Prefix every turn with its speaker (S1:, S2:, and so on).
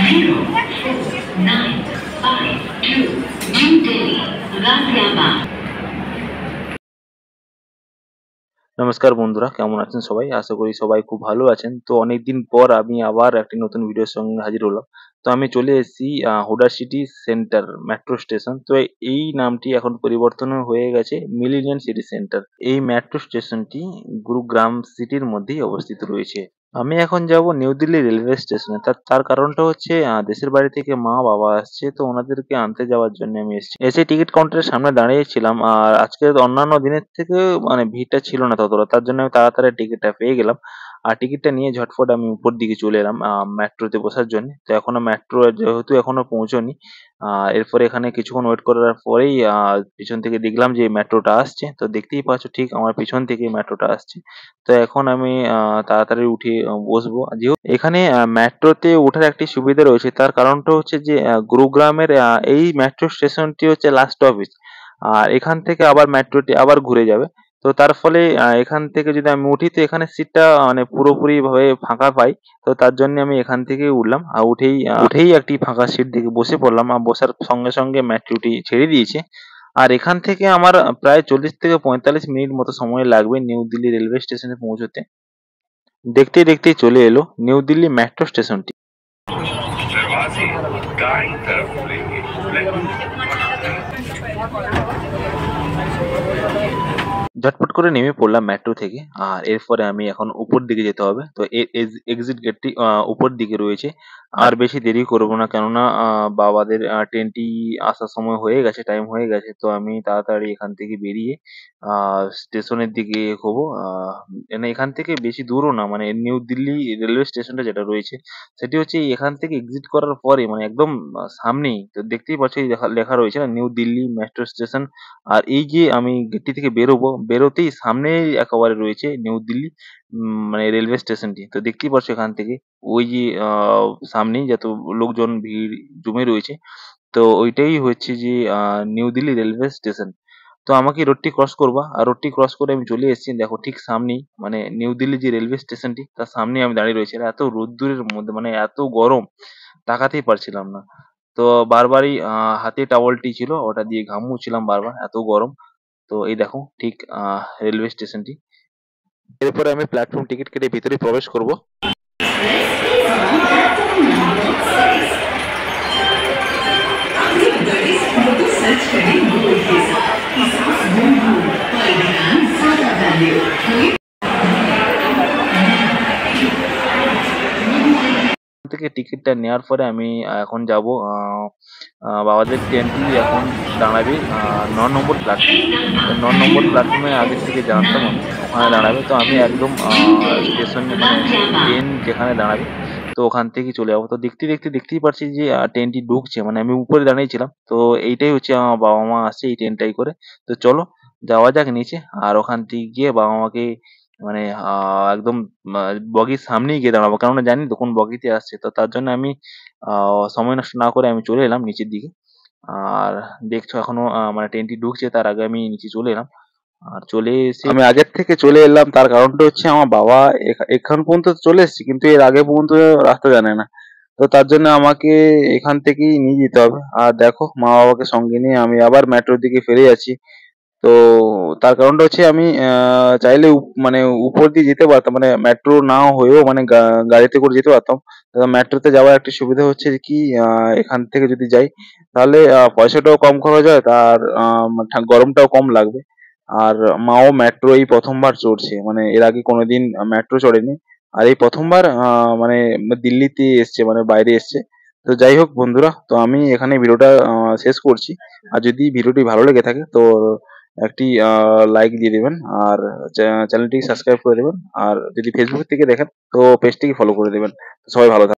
S1: 04952 New Delhi, Ghaziabad।
S2: নমস্কার বন্ধুরা, কেমন আছেন সবাই? আশা করি সবাই খুব ভালো আছেন। তো অনেকদিন পর আমি আবার একটি নতুন ভিডিওর সঙ্গে হাজির হলাম। তো আমি চলে এসেছি Hooda city centre metro station. তো এই নামটি এখন পরিবর্তন হয়ে গেছে মিলেনিয়াম সিটি সেন্টার। এই মেট্রো স্টেশনটি গুরুগ্রাম সিটির মধ্যেই অবস্থিত রয়েছে। আমি এখন যাব নিউ দিল্লি রেলওয়ে স্টেশনে। তার কারণটা হচ্ছে দেশের বাড়ি থেকে মা বাবা আসছে, তো ওনাদেরকে আনতে যাওয়ার জন্য আমি এসেছি। এসে টিকিট কাউন্টারের সামনে দাঁড়িয়েছিলাম, আর আজকে অন্যান্য দিনের থেকে মানে ভিড়টা ছিল না ততটা, তার জন্য আমি তাড়াতাড়ি টিকিটটা পেয়ে গেলাম। আর টিকিটটা নিয়ে ঝটফট আমি উপর দিকে চলে এলাম মেট্রোতে বসার জন্য। তো এখনো মেট্রো যেহেতু এখনো পৌঁছয়নি, এরপরে এখানে কিছুক্ষণ ওয়েট করার পরেই পিছন থেকে দেখলাম যে মেট্রোটা আসছে। তো দেখতেই পাচ্ছ ঠিক আমার পিছন থেকেই মেট্রোটা আসছে। তো এখন আমি তাড়াতাড়ি উঠে বসবো। যেহেতু এখানে মেট্রোতে ওঠার একটি সুবিধা রয়েছে, তার কারণটা হচ্ছে যে গুরুগ্রামের এই মেট্রো স্টেশনটি হচ্ছে লাস্ট স্টপেজ। আর এখান থেকে আবার মেট্রোটি আবার ঘুরে যাবে। তো তার ফলে এখান থেকে যদি আমি উঠি তো এখানে সিটটা মানে পুরোপুরি ভাবে ফাঁকা পাই। তো তার জন্য আমি এখান থেকেই উঠলাম, আর উঠেই একটি ফাঁকা সিট দেখে বসে পড়লাম। আর বসার সঙ্গে সঙ্গে মেট্রোটি ছেড়ে দিয়েছে। আর এখান থেকে আমার প্রায় 40 থেকে 45 মিনিট মতো সময় লাগবে নিউ দিল্লি রেলওয়ে স্টেশনে পৌঁছতে। দেখতে দেখতেই চলে এলো নিউ দিল্লি মেট্রো স্টেশনটি।
S3: दरवाजे दाईं तरफ खुलेंगे।
S2: ঝটপট করে নেমে পড়লাম মেট্রো থেকে। আর এরপরে আমি এখন উপর দিকে যেতে হবে। তো এক্সিট গেটটি উপর দিকে রয়েছে। আর বেশি দেরি করব না, কেননা বাবাদের ট্রেনটি আসার সময় হয়ে গেছে, টাইম হয়ে গেছে। তো আমি তাড়াতাড়ি এখান থেকে বেরিয়ে স্টেশনের দিকে এগোবো। মানে এখান থেকে বেশি দূরও না, মানে নিউ দিল্লি রেলওয়ে স্টেশনটা যেটা রয়েছে সেটি হচ্ছে এখান থেকে এক্সিট করার পরে মানে একদম সামনেই। তো দেখতেই পাচ্ছ এই লেখা লেখা রয়েছে না, নিউ দিল্লি মেট্রো স্টেশন। আর এই যে আমি গেটটি থেকে বেরোবো, বেরোতেই সামনেই একেবারে রয়েছে নিউ দিল্লি মানে রেলওয়ে স্টেশনটি। তো দেখতেই পাচ্ছ এখান থেকে ওই যে সামনেই যত লোকজন ভিড় জমে রয়েছে, তো ওইটাই হচ্ছে যে নিউ দিল্লি রেলওয়ে স্টেশন। তো আমাকে রোডটি ক্রস করবা, আর রোডটি ক্রস করে আমি চলে এসেছি দেখো ঠিক সামনেই, মানে নিউ দিল্লি যে রেলওয়ে স্টেশনটি তার সামনেই আমি দাঁড়িয়ে রয়েছি। আর এত রোদ্দুরের মধ্যে মানে এত গরম, তাকাতেই পারছিলাম না। তো বারবারই হাতে টাওয়েলটি ছিল, ওটা দিয়ে ঘাম মুছছিলাম বারবার, এত গরম। তো এই দেখো ঠিক রেলওয়ে স্টেশনটি। এরপরে আমি প্ল্যাটফর্ম টিকিট কেটে ভিতরে প্রবেশ করব। থেকে টিকিটটা নেওয়ার পরে আমি এখন যাব বাবাদের ট্রেনটি এখন দাঁড়াবে 9 নম্বর প্ল্যাটফর্মে। তো 9 নম্বর প্ল্যাটফর্মে আগের থেকে জানতাম আমি ওখানে দাঁড়াবে। তো আমি একদম স্টেশনে মানে ট্রেন যেখানে দাঁড়াবে তো ওখান থেকেই চলে যাবো। তো দেখতেই পারছি যে ট্রেনটি ঢুকছে, মানে আমি উপরে দাঁড়িয়েছিলাম। তো এইটাই হচ্ছে আমার বাবা মা আসছে এই ট্রেনটাই করে। তো চলো যাওয়া যাক নিচে, আর ওখান থেকে গিয়ে বাবা মাকে মানে একদম বগির সামনেই গিয়ে দাঁড়াবো, কেননা জানি তো কোন বগিতে আসছে। তো তার জন্য আমি সময় নষ্ট না করে আমি চলে এলাম নিচের দিকে। আর দেখছো এখনো মানে ট্রেনটি ঢুকছে, তার আগে আমি নিচে চলে এলাম। আর চলে এসে আমি আগের থেকে চলে এলাম, তার কারণটা হচ্ছে আমার বাবা এখান পর্যন্ত চলে এসেছে, কিন্তু এর আগে পর্যন্ত রাস্তা জানে না। তো তার জন্য আমাকে এখান থেকেই নিয়ে যেতে হবে। আর দেখো মা বাবাকে সঙ্গে নিয়ে আমি আবার মেট্রোর দিকে ফিরে যাচ্ছি। তো তার কারণটা হচ্ছে আমি চাইলে মানে উপর দিয়ে যেতে পারতাম, মানে মেট্রো না হয়েও মানে গাড়িতে করে যেতে পারতাম। মেট্রোতে যাওয়ার একটা সুবিধা হচ্ছে কি এখান থেকে যদি যাই তাহলে পয়সাটাও কম খরচ হয়, তার গরমটাও কম লাগবে। আর মাও মেট্রো এই প্রথমবার চড়ছে, মানে এর আগে কোনোদিন মেট্রো চড়েনি। আর এই প্রথমবার মানে দিল্লিতে এসছে, মানে বাইরে এসছে। তো যাই হোক বন্ধুরা, তো আমি এখানে ভিডিওটা শেষ করছি। আর যদি ভিডিওটি ভালো লেগে থাকে তো একটি লাইক দিয়ে দেবেন, আর চ্যানেলটি সাবস্ক্রাইব করে দেবেন। আর যদি ফেসবুক থেকে দেখেন তো পেজটিকে ফলো করে দেবেন। তো সবাই ভালো থাকবেন।